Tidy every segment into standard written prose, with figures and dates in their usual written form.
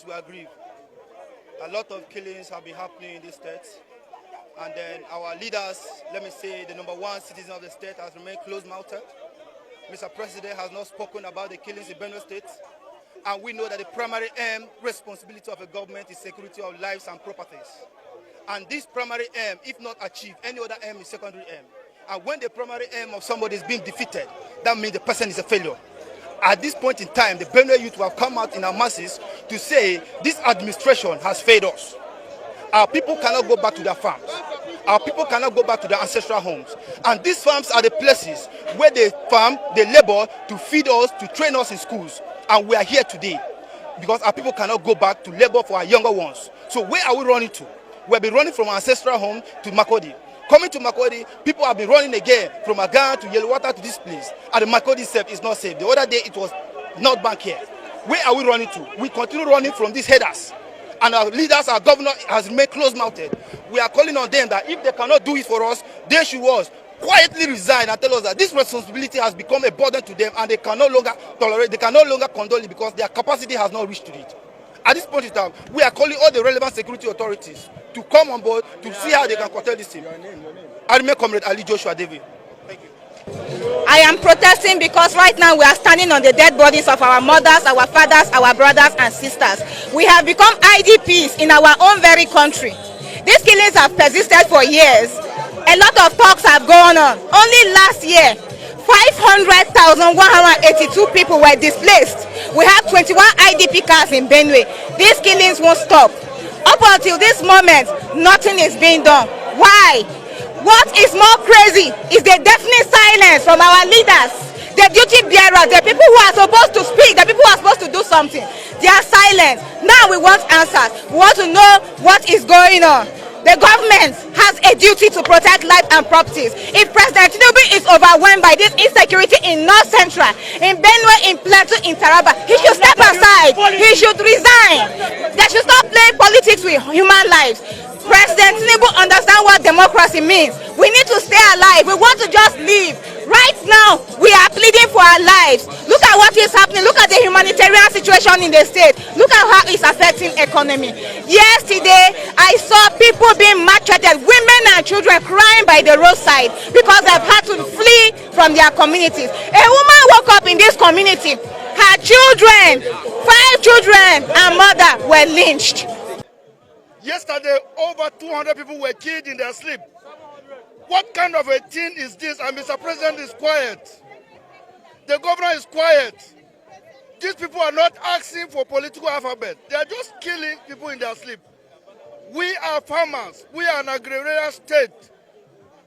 Bennuers, we agree. A lot of killings have been happening in this state. And then our leaders, let me say, the number one citizen of the state has remained close-mouthed. Mr. President has not spoken about the killings in Benue State. And we know that the primary aim, responsibility of a government is security of lives and properties. And this primary aim, if not achieved, any other aim is secondary aim. And when the primary aim of somebody is being defeated, that means the person is a failure. At this point in time, the Benue youth will have come out in our masses to say this administration has failed us. Our people cannot go back to their farms. Our people cannot go back to their ancestral homes. And these farms are the places where they farm, they labor to feed us, to train us in schools. And we are here today because our people cannot go back to labor for our younger ones. So where are we running to? We'll be running from our ancestral home to Makodi. Coming to Makodi, people have been running again from Agan to Yellowwater to this place. And the Makodi itself is not safe. The other day it was not back here. Where are we running to? We continue running from these headers. And our leaders, our governor has remained close-mouthed. We are calling on them that if they cannot do it for us, they should quietly resign and tell us that this responsibility has become a burden to them and they can no longer tolerate, they can no longer condole it because their capacity has not reached to it. At this point in time, we are calling all the relevant security authorities to come on board to see how they can curtail this thing. I remain Comrade Ali Joshua David. Thank you. I am protesting because right now we are standing on the dead bodies of our mothers, our fathers, our brothers and sisters. We have become IDPs in our own very country. These killings have persisted for years. A lot of talks have gone on. Only last year, 500,182 people were displaced. We have 21 IDP camps in Benue. These killings won't stop. Up until this moment, nothing is being done. Why? What is more crazy is the deafening silence from our leaders, the duty bearers, the people who are supposed to speak, the people who are supposed to do something. They are silent. Now we want answers. We want to know what is going on. The government has a duty to protect life and properties. If President Tinubu is overwhelmed by this insecurity in North Central, in Benue, in Plateau, in Taraba, he should step aside. He should resign. They should stop playing politics with human lives. President Tinubu understands what democracy means. We need to stay alive. We want to just live. Right now, we are pleading for our lives. Look at what is happening. Look at the humanitarian situation in the state. Look at how it's affecting economy. Yesterday, I saw people being maltreated, women and children crying by the roadside because they've had to flee from their communities. A woman woke up in this community. Her children, 5 children and mother were lynched. Yesterday, over 200 people were killed in their sleep. What kind of a thing is this? And Mr. President is quiet. The governor is quiet. These people are not asking for political alphabet. They are just killing people in their sleep. We are farmers. We are an agrarian state.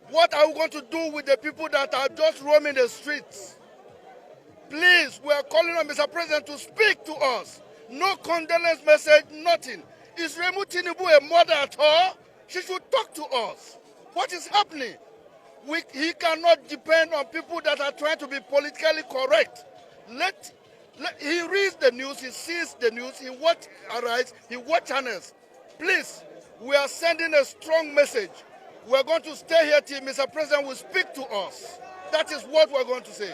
What are we going to do with the people that are just roaming the streets? Please, we are calling on Mr. President to speak to us. No condolence message, nothing. Is Remu Tinubu a mother at all? She should talk to us. What is happening? He cannot depend on people that are trying to be politically correct. He reads the news, he sees the news, he watch Arise, he watch channels. Please, we are sending a strong message. We are going to stay here till Mr. President will speak to us. That is what we are going to say.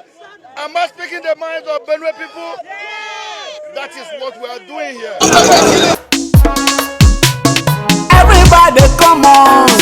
Am I speaking the minds of Benue people? That is what we are doing here. Everybody come on.